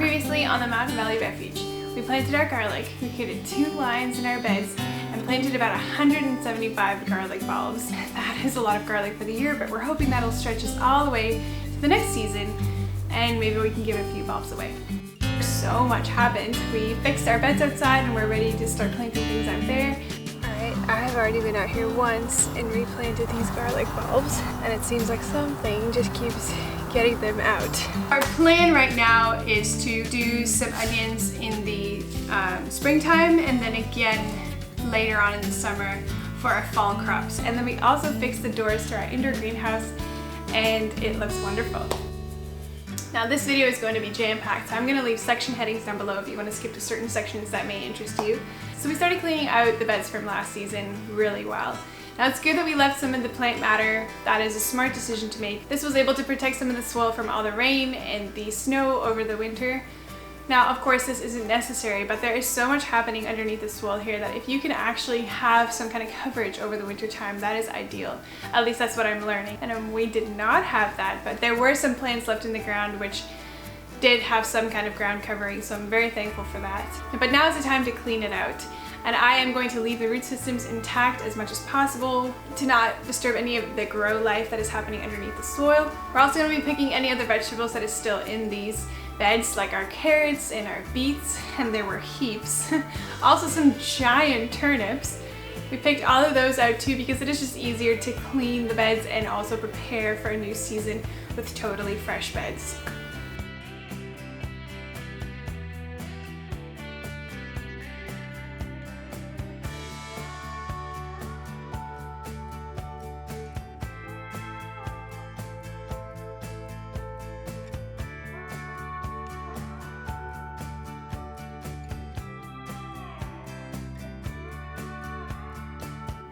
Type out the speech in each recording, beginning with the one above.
Previously on the Mountain Valley Refuge, we planted our garlic. We created 2 lines in our beds and planted about 175 garlic bulbs. That is a lot of garlic for the year, but we're hoping that'll stretch us all the way to the next season, and maybe we can give a few bulbs away. So much happened. We fixed our beds outside and we're ready to start planting things out there. Alright, I have already been out here once and replanted these garlic bulbs, and it seems like something just keeps getting them out. Our plan right now is to do some onions in the springtime, and then again later on in the summer for our fall crops. And then we also fixed the doors to our indoor greenhouse, and it looks wonderful. Now this video is going to be jam-packed, so I'm going to leave section headings down below if you want to skip to certain sections that may interest you. So we started cleaning out the beds from last season really well. Now it's good that we left some of the plant matter. That is a smart decision to make. This was able to protect some of the soil from all the rain and the snow over the winter. Now of course this isn't necessary, but there is so much happening underneath the soil here that if you can actually have some kind of coverage over the winter time, that is ideal. At least that's what I'm learning. And we did not have that, but there were some plants left in the ground which did have some kind of ground covering, so I'm very thankful for that. But now is the time to clean it out. And I am going to leave the root systems intact as much as possible to not disturb any of the grow life that is happening underneath the soil. We're also going to be picking any other vegetables that is still in these beds, like our carrots and our beets, and there were heaps. Also some giant turnips. We picked all of those out too because it is just easier to clean the beds and also prepare for a new season with totally fresh beds.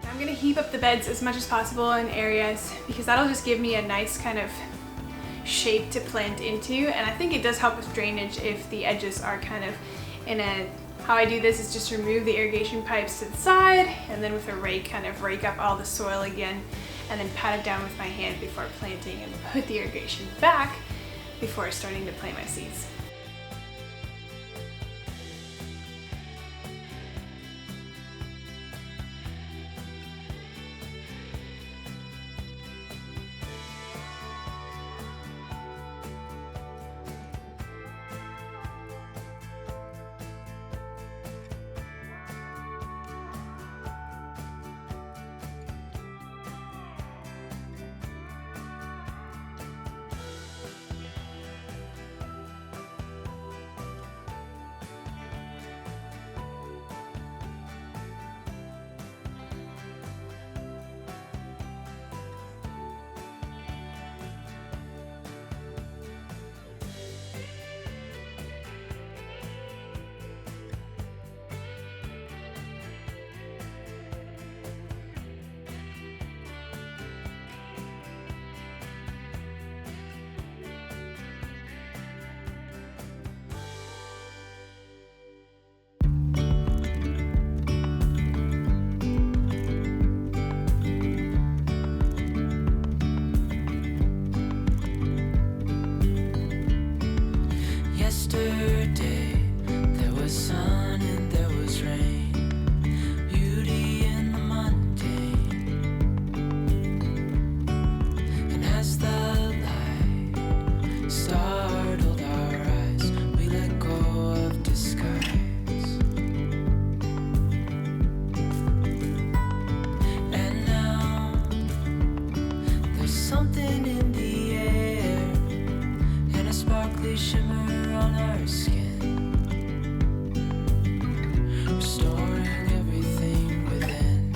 I'm going to heap up the beds as much as possible in areas because that'll just give me a nice kind of shape to plant into, and I think it does help with drainage if the edges are kind of in a... How I do this is just remove the irrigation pipes to the side and then with a rake kind of rake up all the soil again and then pat it down with my hand before planting and put the irrigation back before starting to plant my seeds. Shimmer on our skin, restoring everything within.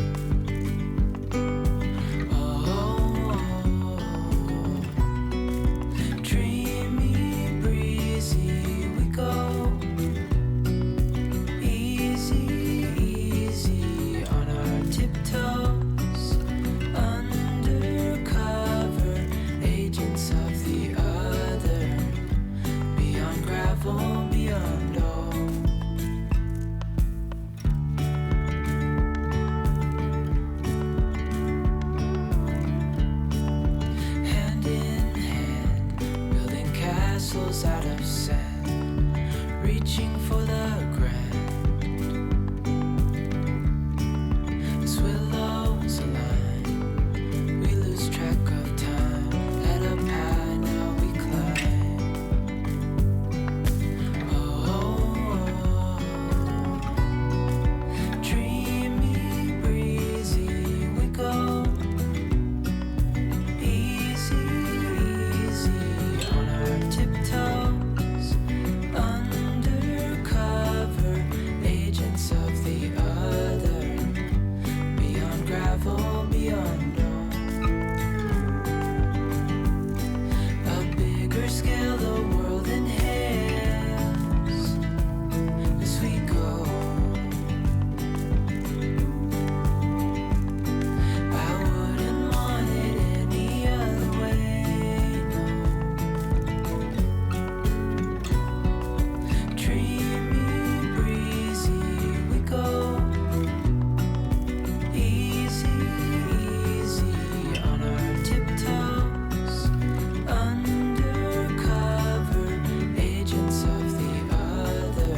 Oh, dreamy, breezy, we go. Easy, easy on our tiptoes, undercover agents of the other. Beyond gravel. reaching for the grand. As willows align, we lose track of time. Head up high, now we climb. Oh, dreamy, breezy, we go. Easy, easy on our tiptoes. Undercover agents of the other. Beyond gravel, beyond all. A bigger scale the world inhales as we go. I wouldn't want it any other way, no. Dreamy, breezy, we go. Easy, easy on our tiptoes. Undercover agents of the other.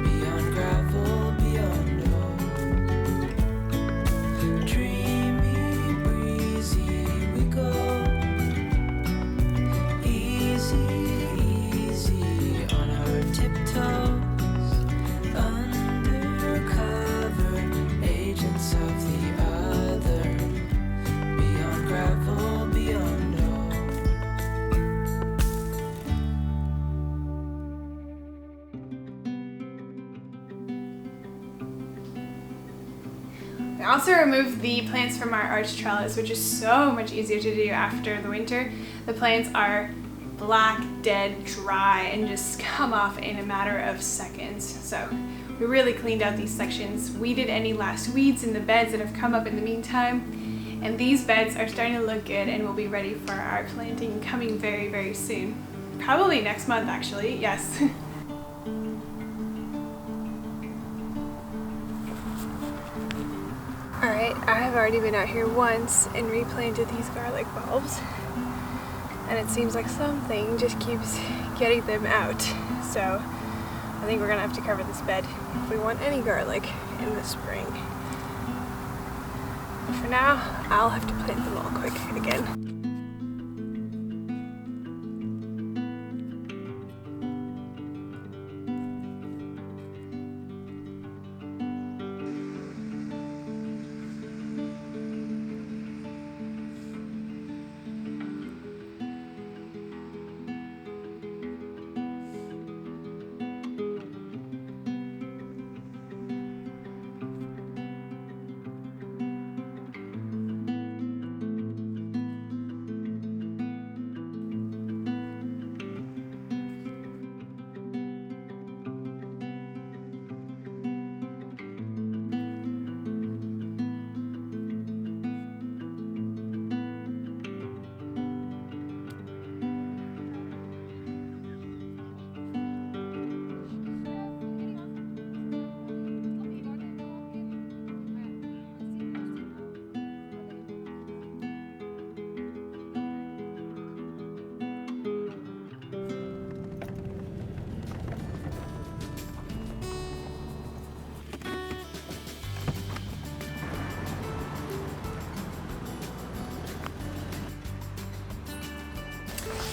Beyond gravel, beyond all. Dreamy, breezy, we go. Easy, easy on our tiptoes. Undercover agents of the other. Beyond gravel, beyond all. We also removed the plants from our arch trellis, which is so much easier to do after the winter. The plants are black, dead, dry, and just come off in a matter of seconds. So we really cleaned out these sections, weeded any last weeds in the beds that have come up in the meantime, and these beds are starting to look good and will be ready for our planting coming very, very soon. Probably next month, actually, yes. Alright, I have already been out here once and replanted these garlic bulbs, and it seems like something just keeps getting them out. So I think we're gonna have to cover this bed if we want any garlic in the spring. But for now, I'll have to plant them all quick again.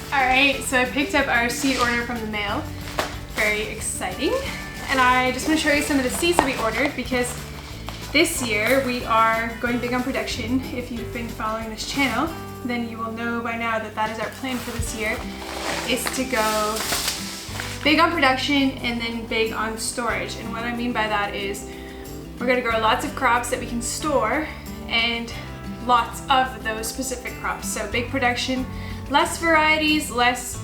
Alright, so I picked up our seed order from the mail. Very exciting. And I just want to show you some of the seeds that we ordered because this year we are going big on production. If you've been following this channel, then you will know by now that that is our plan for this year, is to go big on production and then big on storage. And what I mean by that is we're going to grow lots of crops that we can store and lots of those specific crops. So big production, less varieties, less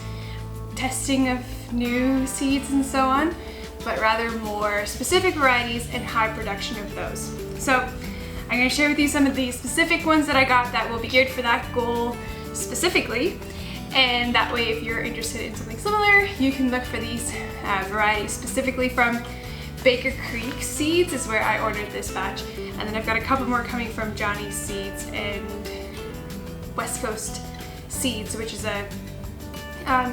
testing of new seeds and so on, but rather more specific varieties and high production of those. So I'm going to share with you some of the specific ones that I got that will be geared for that goal specifically. And that way, if you're interested in something similar, you can look for these varieties specifically from Baker Creek Seeds is where I ordered this batch. And then I've got a couple more coming from Johnny's Seeds and West Coast Seeds, which is a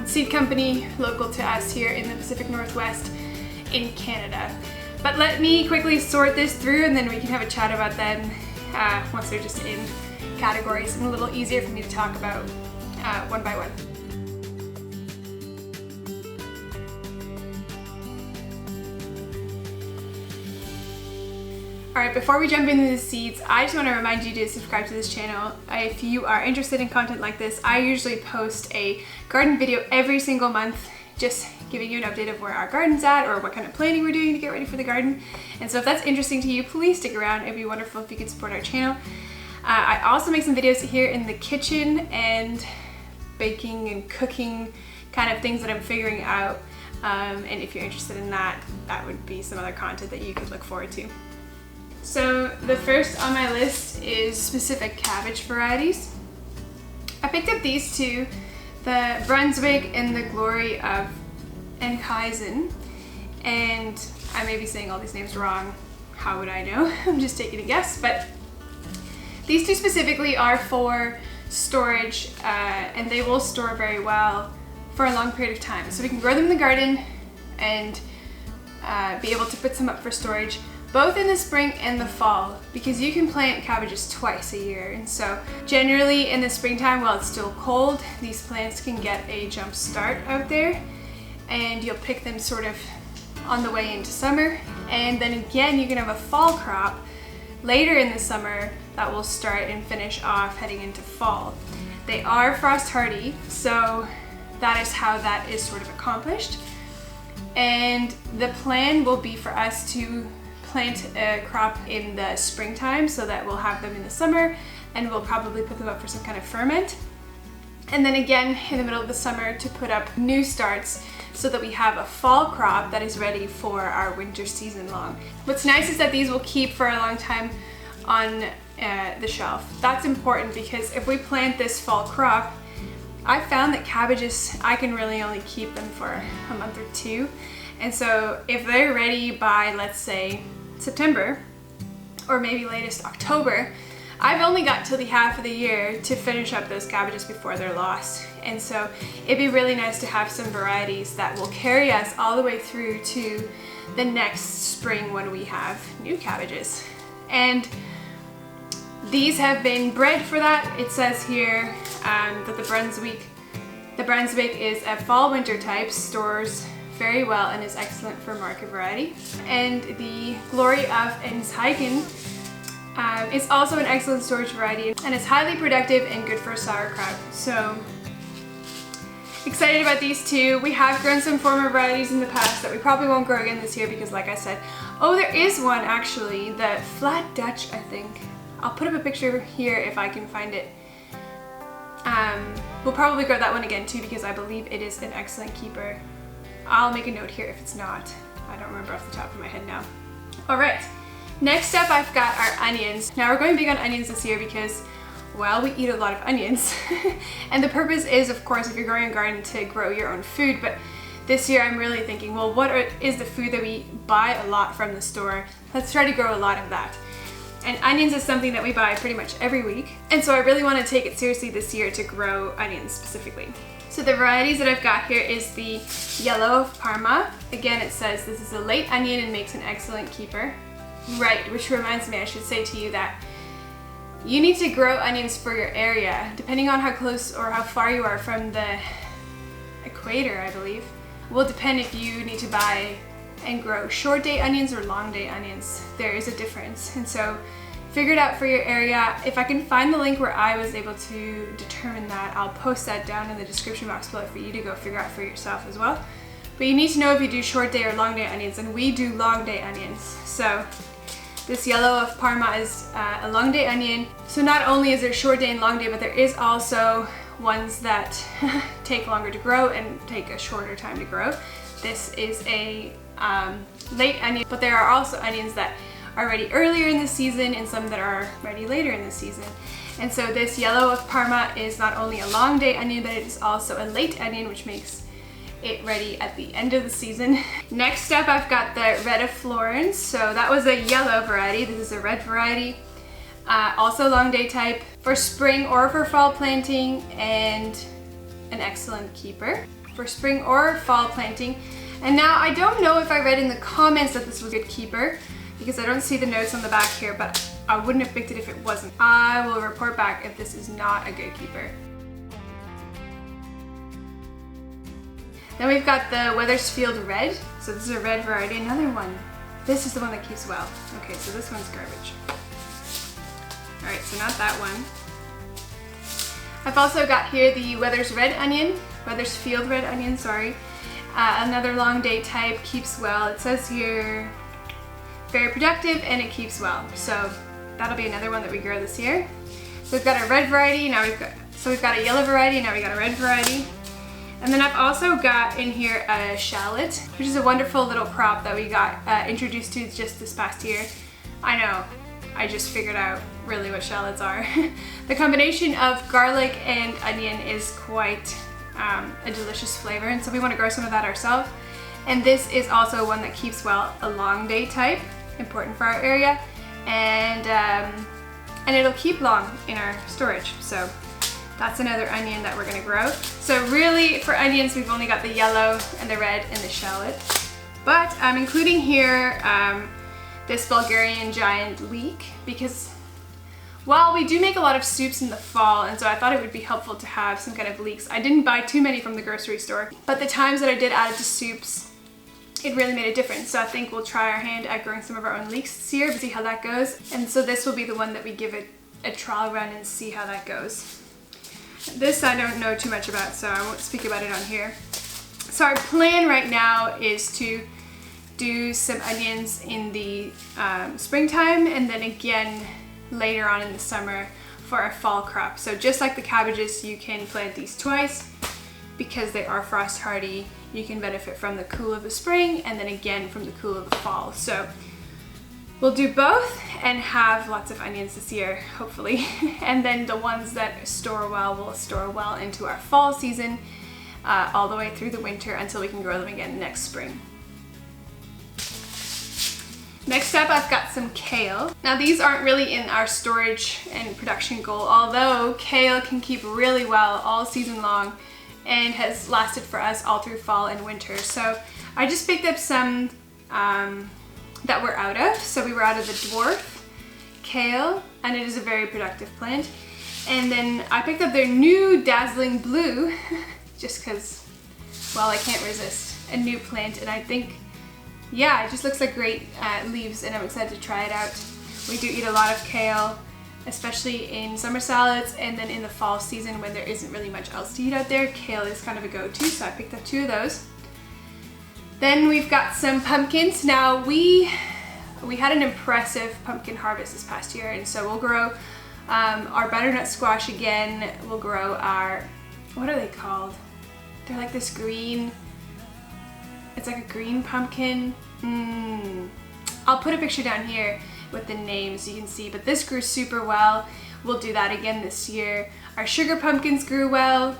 seed company local to us here in the Pacific Northwest in Canada. But let me quickly sort this through and then we can have a chat about them once they're just in categories and a little easier for me to talk about one by one. Alright, before we jump into the seeds, I just want to remind you to subscribe to this channel. If you are interested in content like this, I usually post a garden video every single month, just giving you an update of where our garden's at or what kind of planting we're doing to get ready for the garden. And so if that's interesting to you, please stick around. It'd be wonderful if you could support our channel. I also make some videos here in the kitchen and baking and cooking kind of things that I'm figuring out. And if you're interested in that, that would be some other content that you could look forward to. So the first on my list is specific cabbage varieties. I picked up these two, the Brunswick and the Glory of Enkhuizen, and I may be saying all these names wrong. How would I know? I'm just taking a guess, but these two specifically are for storage and they will store very well for a long period of time. So we can grow them in the garden and be able to put some up for storage both in the spring and the fall, because you can plant cabbages twice a year. And so generally in the springtime, while it's still cold, these plants can get a jump start out there and you'll pick them sort of on the way into summer. And then again, you can have a fall crop later in the summer that will start and finish off heading into fall. They are frost hardy, so that is how that is sort of accomplished. And the plan will be for us to plant a crop in the springtime so that we'll have them in the summer and we'll probably put them up for some kind of ferment. And then again in the middle of the summer to put up new starts so that we have a fall crop that is ready for our winter season long. What's nice is that these will keep for a long time on the shelf. That's important because if we plant this fall crop, I found that cabbages, I can really only keep them for a month or two. And so if they're ready by, let's say, September, or maybe latest October, I've only got till the half of the year to finish up those cabbages before they're lost. And so it'd be really nice to have some varieties that will carry us all the way through to the next spring when we have new cabbages. And these have been bred for that. It says here that the Brunswick is a fall winter type, stores very well and is excellent for market variety. And the Glory of Enkhuizen is also an excellent storage variety and is highly productive and good for sauerkraut. So excited about these two. We have grown some former varieties in the past that we probably won't grow again this year because, like I said, oh, there is one actually, the Flat Dutch, I think. I'll put up a picture here if I can find it. We'll probably grow that one again too because I believe it is an excellent keeper. I'll make a note here if it's not. I don't remember off the top of my head now. All right, next up I've got our onions. Now we're going big on onions this year because, well, we eat a lot of onions. And the purpose is, of course, if you're growing a garden, to grow your own food. But this year I'm really thinking, well, what is the food that we buy a lot from the store? Let's try to grow a lot of that. And onions is something that we buy pretty much every week. And so I really want to take it seriously this year to grow onions specifically. So the varieties that I've got here is the Yellow of Parma. Again, it says this is a late onion and makes an excellent keeper. Right, which reminds me, I should say to you that you need to grow onions for your area, depending on how close or how far you are from the equator, I believe. Will depend if you need to buy and grow short day onions or long day onions. There is a difference. And so figure it out for your area. If I can find the link where I was able to determine that, I'll post that down in the description box below for you to go figure out for yourself as well. But you need to know if you do short day or long day onions, and we do long day onions. So this Yellow of Parma is a long day onion. So not only is there short day and long day, but there is also ones that take longer to grow and take a shorter time to grow. This is a late onion, but there are also onions that are ready earlier in the season and some that are ready later in the season. And so this Yellow of Parma is not only a long day onion, but it is also a late onion, which makes it ready at the end of the season. Next up, I've got the Red of Florence. So that was a yellow variety. This is a red variety. Also long day type for spring or for fall planting, and an excellent keeper for spring or fall planting. And now I don't know if I read in the comments that this was a good keeper because I don't see the notes on the back here, but I wouldn't have picked it if it wasn't. I will report back if this is not a good keeper. Then we've got the Wethersfield Red. So this is a red variety, another one. This is the one that keeps well. Okay, so this one's garbage. All right, so not that one. I've also got here the Wethersfield Red Onion, sorry. Another long day type, keeps well. It says here, very productive and it keeps well. So that'll be another one that we grow this year. So we've got a red variety, now we've got a yellow variety, now we got a red variety. And then I've also got in here a shallot, which is a wonderful little crop that we got introduced to just this past year. I know, I just figured out really what shallots are. The combination of garlic and onion is quite a delicious flavor, and so we want to grow some of that ourselves. And this is also one that keeps well, a long day type, important for our area, and it'll keep long in our storage. So that's another onion that we're gonna grow. So really for onions, we've only got the yellow and the red and the shallot. But I'm including here this Bulgarian giant leek because while we do make a lot of soups in the fall, and so I thought it would be helpful to have some kind of leeks. I didn't buy too many from the grocery store, but the times that I did add it to soups, it really made a difference. So I think we'll try our hand at growing some of our own leeks this year to see how that goes. And so this will be the one that we give it a trial run and see how that goes. This I don't know too much about, so I won't speak about it on here. So our plan right now is to do some onions in the springtime and then again later on in the summer for our fall crop. So just like the cabbages, you can plant these twice because they are frost hardy. You can benefit from the cool of the spring and then again from the cool of the fall. So we'll do both and have lots of onions this year, hopefully. And then the ones that store well will store well into our fall season, all the way through the winter until we can grow them again next spring. Next up, I've got some kale. Now these aren't really in our storage and production goal, although kale can keep really well all season long and has lasted for us all through fall and winter. So I just picked up some that we're out of. So we were out of the dwarf kale, and it is a very productive plant. And then I picked up their new dazzling blue, just because, well, I can't resist a new plant, and I think, yeah, it just looks like great leaves, and I'm excited to try it out. We do eat a lot of kale, especially in summer salads, and then in the fall season when there isn't really much else to eat out there, kale is kind of a go-to, so I picked up 2 of those. Then we've got some pumpkins. Now we had an impressive pumpkin harvest this past year, and so we'll grow our butternut squash again. We'll grow our, what are they called? They're like this green, it's like a green pumpkin. I'll put a picture down here with the names so you can see, but this grew super well. We'll do that again this year. Our sugar pumpkins grew well,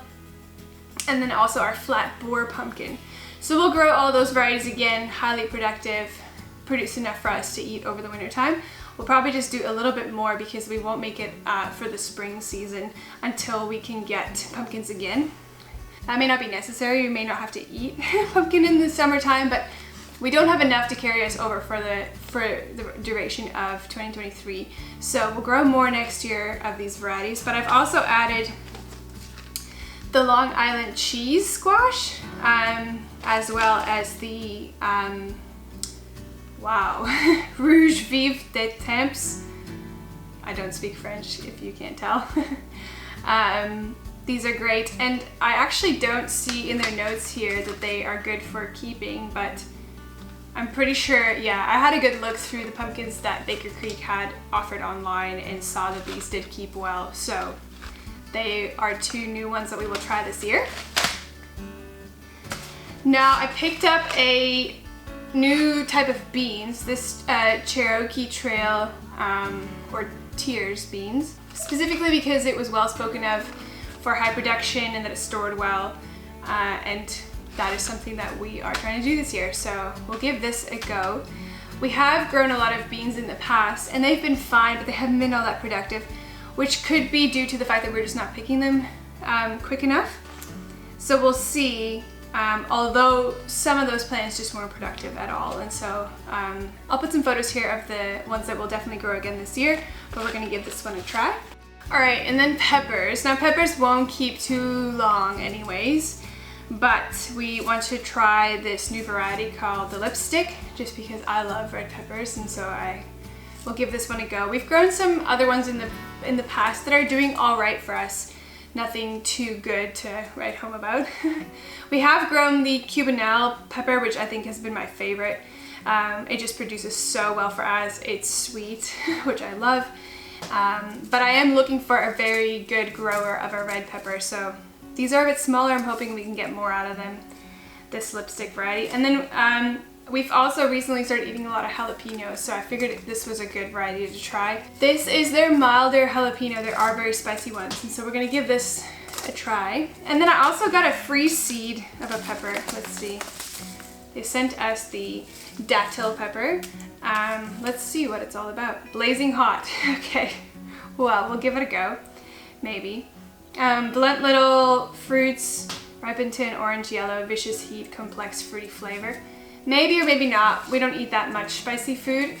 and then also our flat boar pumpkin. So we'll grow all those varieties again, highly productive, produce enough for us to eat over the winter time. We'll probably just do a little bit more because we won't make it for the spring season until we can get pumpkins again. That may not be necessary, we may not have to eat pumpkin in the summertime, but we don't have enough to carry us over for the duration of 2023. So we'll grow more next year of these varieties, but I've also added the Long Island cheese squash, as well as the Rouge Vive des Temps. I don't speak French if you can't tell. These are great, and I actually don't see in their notes here that they are good for keeping, but I'm pretty sure, yeah, I had a good look through the pumpkins that Baker Creek had offered online and saw that these did keep well, so they are 2 new ones that we will try this year. Now I picked up a new type of beans, this Cherokee Trail or Tears beans, specifically because it was well spoken of for high production and that it stored well, and that is something that we are trying to do this year, so we'll give this a go. We have grown a lot of beans in the past and they've been fine, but they haven't been all that productive, which could be due to the fact that we're just not picking them quick enough. So we'll see, although some of those plants just weren't productive at all. And so I'll put some photos here of the ones that will definitely grow again this year, but we're gonna give this one a try. All right, and then peppers. Now peppers won't keep too long anyways, but we want to try this new variety called the lipstick, just because I love red peppers, and so I will give this one a go. We've grown some other ones in the past that are doing all right for us. Nothing too good to write home about. We have grown the Cubanelle pepper, which I think has been my favorite. It just produces so well for us. It's sweet, which I love. But I am looking for a very good grower of a red pepper. So these are a bit smaller. I'm hoping we can get more out of them, this lipstick variety. And then we've also recently started eating a lot of jalapenos, so I figured this was a good variety to try. This is their milder jalapeno. There are very spicy ones, and so we're gonna give this a try. And then I also got a free seed of a pepper. Let's see. They sent us the dactyl pepper. Let's see what it's all about. Blazing hot. Okay. Well, we'll give it a go. Maybe. Blunt little fruits, ripened to an orange yellow, vicious heat, complex fruity flavor. Maybe or maybe not. We don't eat that much spicy food.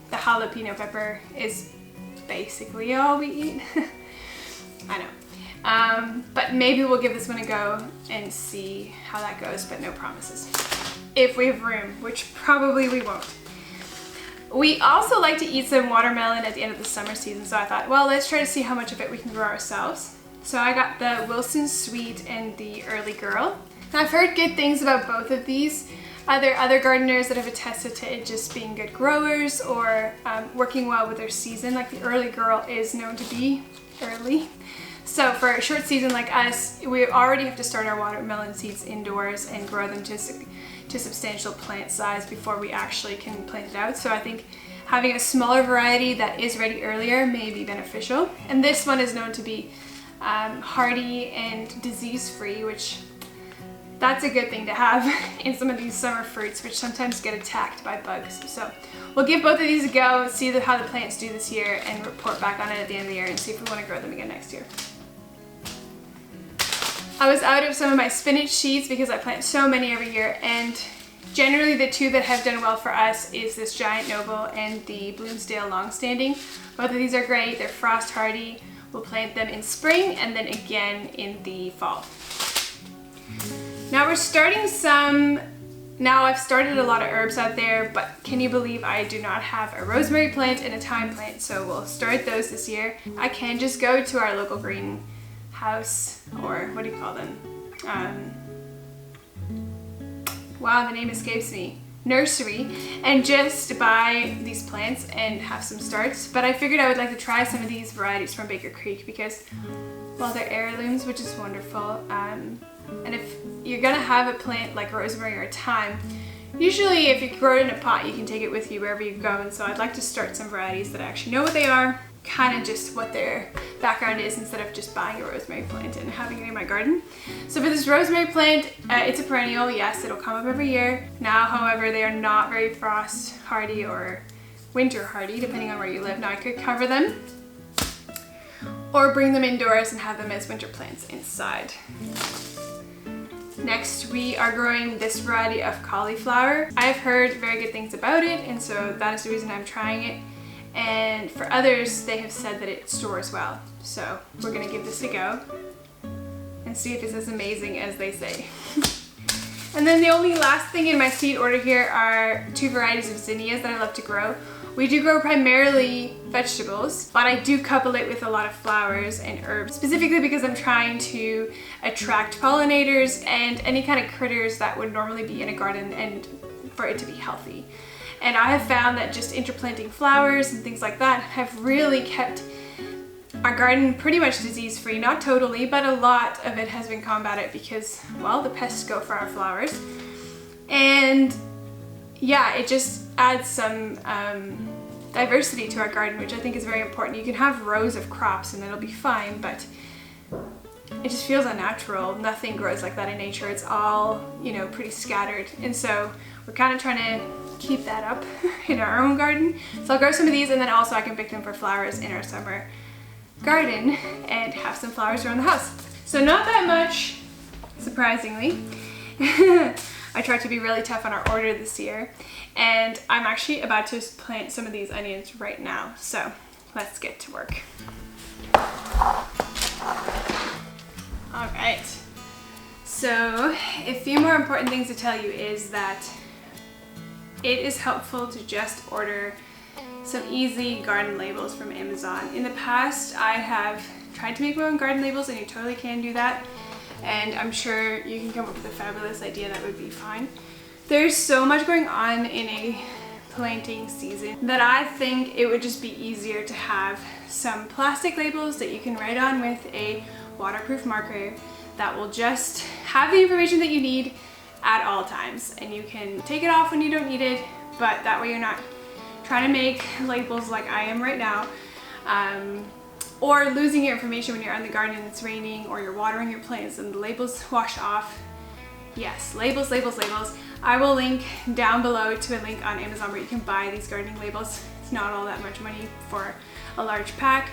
The jalapeno pepper is basically all we eat. I know. But maybe we'll give this one a go and see how that goes, but no promises. If we have room, which probably we won't. We also like to eat some watermelon at the end of the summer season, so I thought, well, let's try to see how much of it we can grow ourselves. So I got the Wilson Sweet and the Early Girl. Now I've heard good things about both of these. There are other gardeners that have attested to it just being good growers or working well with their season. Like the Early Girl is known to be early. So for a short season like us, we already have to start our watermelon seeds indoors and grow them to substantial plant size before we actually can plant it out. So I think having a smaller variety that is ready earlier may be beneficial. And this one is known to be hardy and disease-free, which that's a good thing to have in some of these summer fruits, which sometimes get attacked by bugs. So we'll give both of these a go, see how the plants do this year, and report back on it at the end of the year and see if we want to grow them again next year. I was out of some of my spinach seeds because I plant so many every year, and generally the two that have done well for us is this Giant Noble and the Bloomsdale Longstanding. Both of these are great. They're frost hardy. We'll plant them in spring and then again in the fall. Now we're starting now I've started a lot of herbs out there, but can you believe I do not have a rosemary plant and a thyme plant, so we'll start those this year. I can just go to our local greenhouse, or what do you call them? Wow, the name escapes me. Nursery, and just buy these plants and have some starts. But I figured I would like to try some of these varieties from Baker Creek because, well, they're heirlooms, which is wonderful. And if you're gonna have a plant like rosemary or thyme, usually if you grow it in a pot, you can take it with you wherever you go. And so I'd like to start some varieties that I actually know what they are, kind of just what their background is, instead of just buying a rosemary plant and having it in my garden. So for this rosemary plant, it's a perennial. Yes, it'll come up every year. Now, however, they are not very frost hardy or winter hardy, depending on where you live. Now I could cover them or bring them indoors and have them as winter plants inside. Next, we are growing this variety of cauliflower. I've heard very good things about it, and so that is the reason I'm trying it. And for others, they have said that it stores well. So we're gonna give this a go and see if it's as amazing as they say. And then the only last thing in my seed order here are two varieties of zinnias that I love to grow. We do grow primarily vegetables, but I do couple it with a lot of flowers and herbs, specifically because I'm trying to attract pollinators and any kind of critters that would normally be in a garden, and for it to be healthy. And I have found that just interplanting flowers and things like that have really kept our garden pretty much disease-free. Not totally, but a lot of it has been combated because, well, the pests go for our flowers. And yeah, it just adds some diversity to our garden, which I think is very important. You can have rows of crops and it'll be fine, but it just feels unnatural. Nothing grows like that in nature. It's all, you know, pretty scattered. And so we're kind of trying to keep that up in our own garden. So I'll grow some of these, and then also I can pick them for flowers in our summer garden and have some flowers around the house. So not that much surprisingly. I tried to be really tough on our order this year, and I'm actually about to plant some of these onions right now. So let's get to work. All right. So a few more important things to tell you is that it is helpful to just order some easy garden labels from Amazon. In the past, I have tried to make my own garden labels, and you totally can do that. And I'm sure you can come up with a fabulous idea that would be fine. There's so much going on in a planting season that I think it would just be easier to have some plastic labels that you can write on with a waterproof marker that will just have the information that you need at all times. And you can take it off when you don't need it, but that way you're not trying to make labels like I am right now. Or losing your information when you're in the garden and it's raining, or you're watering your plants and the labels wash off. Yes, labels, labels, labels. I will link down below to a link on Amazon where you can buy these gardening labels. It's not all that much money for a large pack.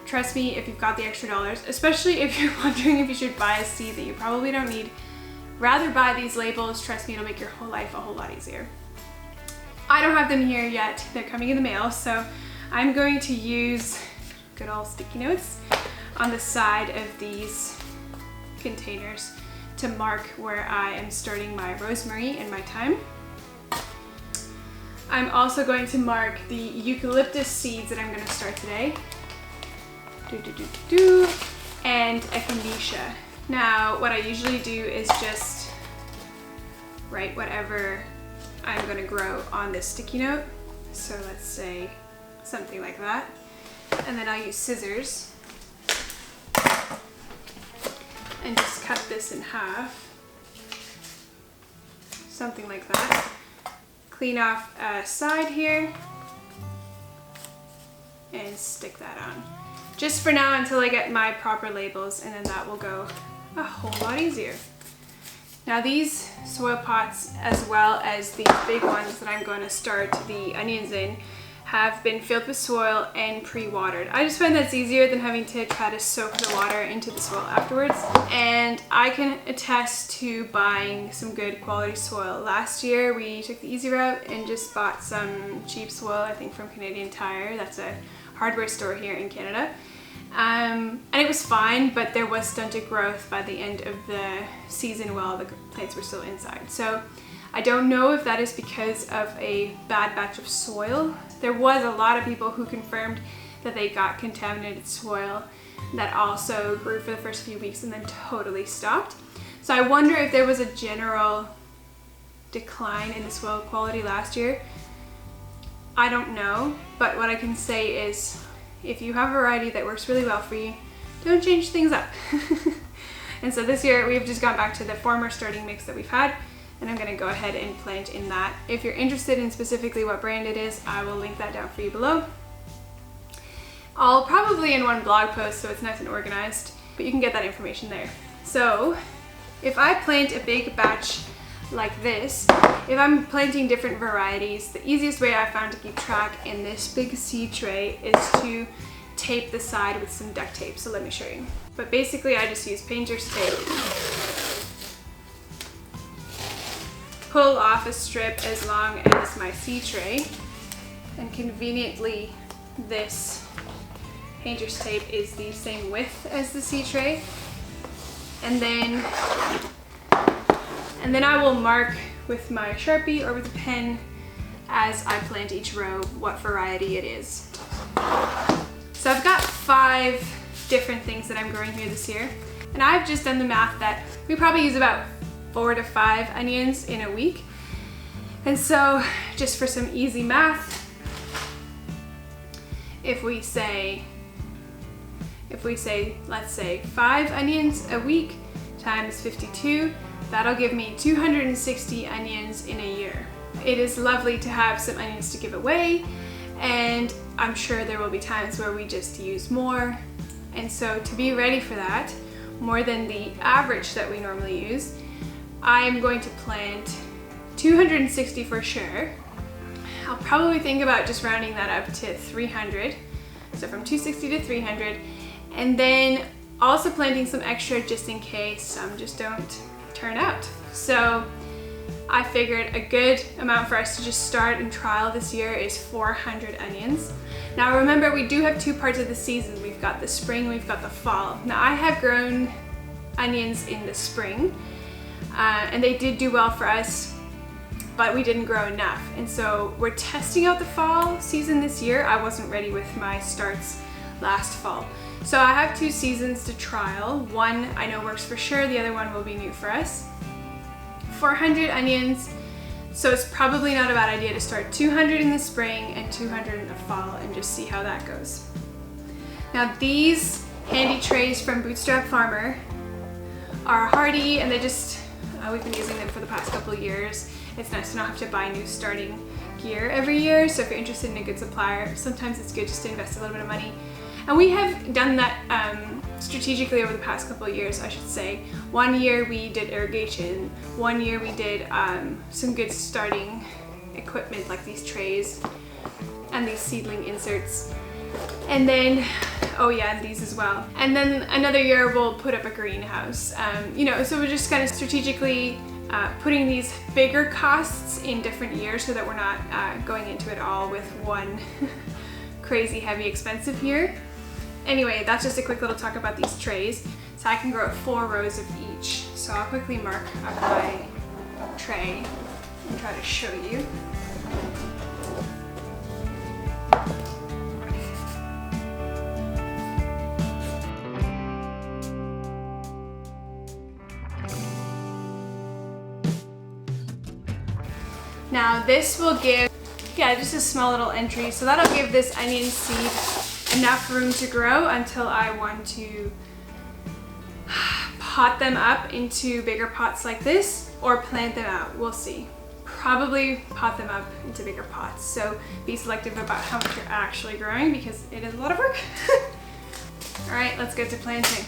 Trust me, if you've got the extra dollars, especially if you're wondering if you should buy a seed that you probably don't need, rather buy these labels. Trust me, it'll make your whole life a whole lot easier. I don't have them here yet. They're coming in the mail, so I'm going to use good old sticky notes on the side of these containers to mark where I am starting my rosemary and my thyme. I'm also going to mark the eucalyptus seeds that I'm going to start today. And echinacea. Now, what I usually do is just write whatever I'm going to grow on this sticky note. So let's say something like that. And then I'll use scissors and just cut this in half, something like that. Clean off a side here and stick that on. Just for now until I get my proper labels, and then that will go a whole lot easier. Now these soil pots, as well as these big ones that I'm going to start the onions in, have been filled with soil and pre-watered. I just find that's easier than having to try to soak the water into the soil afterwards. And I can attest to buying some good quality soil. Last year we took the easy route and just bought some cheap soil, I think from Canadian Tire. That's a hardware store here in Canada. And it was fine, but there was stunted growth by the end of the season while the plants were still inside. So I don't know if that is because of a bad batch of soil. There was a lot of people who confirmed that they got contaminated soil that also grew for the first few weeks and then totally stopped. So I wonder if there was a general decline in the soil quality last year. I don't know, but what I can say is if you have a variety that works really well for you, don't change things up. And so this year we've just gone back to the former starting mix that we've had, and I'm gonna go ahead and plant in that. If you're interested in specifically what brand it is, I will link that down for you below. All probably in one blog post, so it's nice and organized, but you can get that information there. So if I plant a big batch like this, if I'm planting different varieties, the easiest way I found to keep track in this big seed tray is to tape the side with some duct tape. So let me show you. But basically I just use painter's tape. Pull off a strip as long as my seed tray, and conveniently this painter's tape is the same width as the seed tray. And then I will mark with my Sharpie or with a pen as I plant each row what variety it is. So I've got 5 different things that I'm growing here this year, and I've just done the math that we probably use about 4 to 5 onions in a week. And so just for some easy math, if we say let's say 5 onions a week times 52, that'll give me 260 onions in a year. It is lovely to have some onions to give away, and I'm sure there will be times where we just use more. And so to be ready for that, more than the average that we normally use, I am going to plant 260 for sure. I'll probably think about just rounding that up to 300. So from 260 to 300. And then Also planting some extra just in case some just don't turn out. So I figured a good amount for us to just start and trial this year is 400 onions. Now remember, we do have two parts of the season. We've got the spring, we've got the fall. Now I have grown onions in the spring and they did do well for us, but we didn't grow enough. And so we're testing out the fall season this year. I wasn't ready with my starts last fall. So I have two seasons to trial. One I know works for sure, the other one will be new for us. 400 onions, so it's probably not a bad idea to start 200 in the spring and 200 in the fall and just see how that goes. Now these handy trays from Bootstrap Farmer are hardy and they just, we've been using them for the past couple of years. It's nice to not have to buy new starting gear every year, so if you're interested in a good supplier, sometimes it's good just to invest a little bit of money. And we have done that strategically over the past couple of years, I should say. One year we did irrigation, one year we did some good starting equipment like these trays and these seedling inserts. And then, oh yeah, and these as well. And then another year we'll put up a greenhouse. You know, so we're just kind of strategically putting these bigger costs in different years so that we're not going into it all with one crazy heavy expensive year. Anyway, that's just a quick little talk about these trays. So I can grow 4 rows of each. So I'll quickly mark up my tray and try to show you. Now this will give, just a small little entry. So that'll give this onion seed enough room to grow until I want to pot them up into bigger pots like this or plant them out. We'll see. Probably pot them up into bigger pots. So be selective about how much you're actually growing because it is a lot of work. All right, let's get to planting.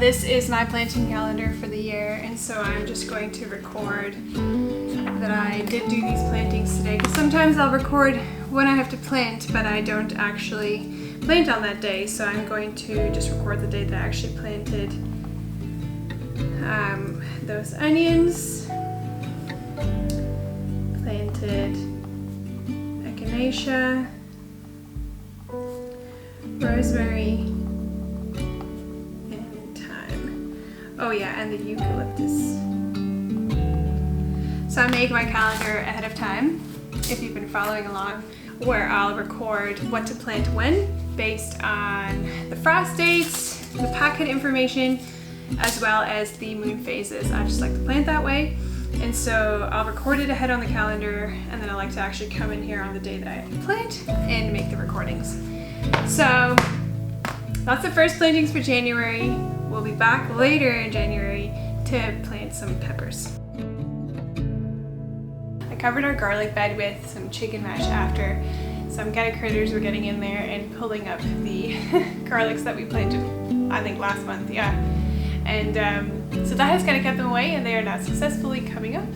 This is my planting calendar for the year, and so I'm just going to record that I did do these plantings today, because sometimes I'll record when I have to plant, but I don't actually plant on that day, so I'm going to just record the day that I actually planted those onions, planted echinacea, rosemary, oh yeah, and the eucalyptus. So I make my calendar ahead of time, if you've been following along, where I'll record what to plant when, based on the frost dates, the packet information, as well as the moon phases. I just like to plant that way. And so I'll record it ahead on the calendar, and then I like to actually come in here on the day that I plant and make the recordings. So that's the first plantings for January. we'll be back later in January to plant some peppers. I covered our garlic bed with some chicken mash after some kind of critters were getting in there and pulling up the garlics that we planted, I think last month, yeah. And so that has kind of kept them away, and they are now successfully coming up.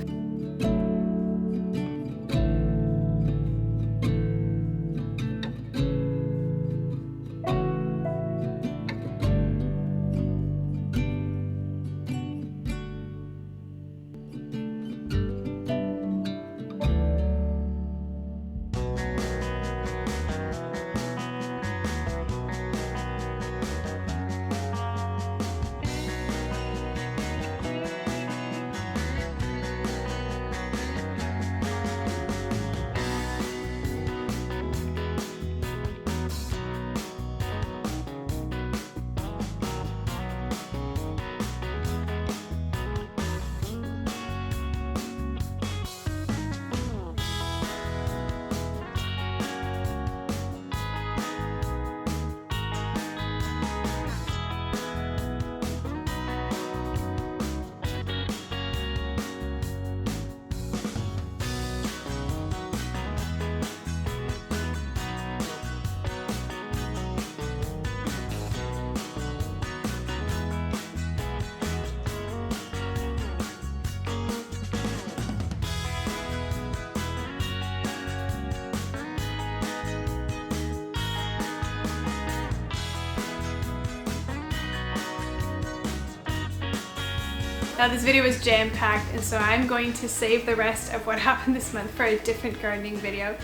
Now this video is jam-packed, and so I'm going to save the rest of what happened this month for a different gardening video,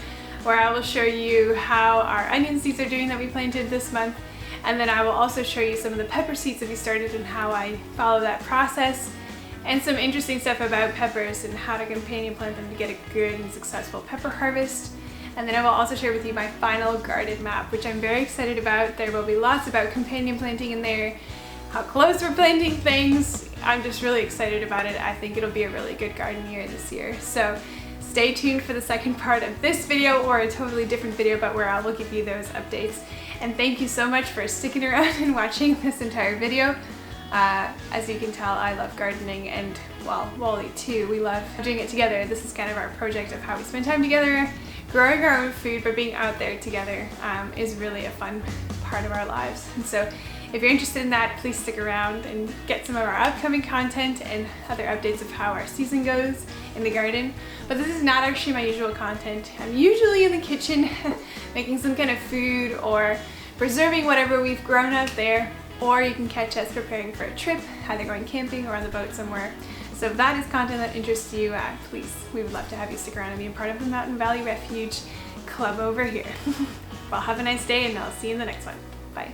where I will show you how our onion seeds are doing that we planted this month, and then I will also show you some of the pepper seeds that we started and how I follow that process, and some interesting stuff about peppers and how to companion plant them to get a good and successful pepper harvest. And then I will also share with you my final garden map, which I'm very excited about. There will be lots about companion planting in there, how close we're planting things. I'm just really excited about it. I think it'll be a really good garden year this year. So stay tuned for the second part of this video, or a totally different video, but where I will give you those updates. And thank you so much for sticking around and watching this entire video. As you can tell, I love gardening, and well, Wally too. We love doing it together. This is kind of our project of how we spend time together, growing our own food, but being out there together is really a fun part of our lives. And so if you're interested in that, please stick around and get some of our upcoming content and other updates of how our season goes in the garden. But this is not actually my usual content. I'm usually in the kitchen making some kind of food or preserving whatever we've grown out there, or you can catch us preparing for a trip, either going camping or on the boat somewhere. So if that is content that interests you, please, we would love to have you stick around and be a part of the Mountain Valley Refuge Club over here. Well, have a nice day, and I'll see you in the next one. Bye.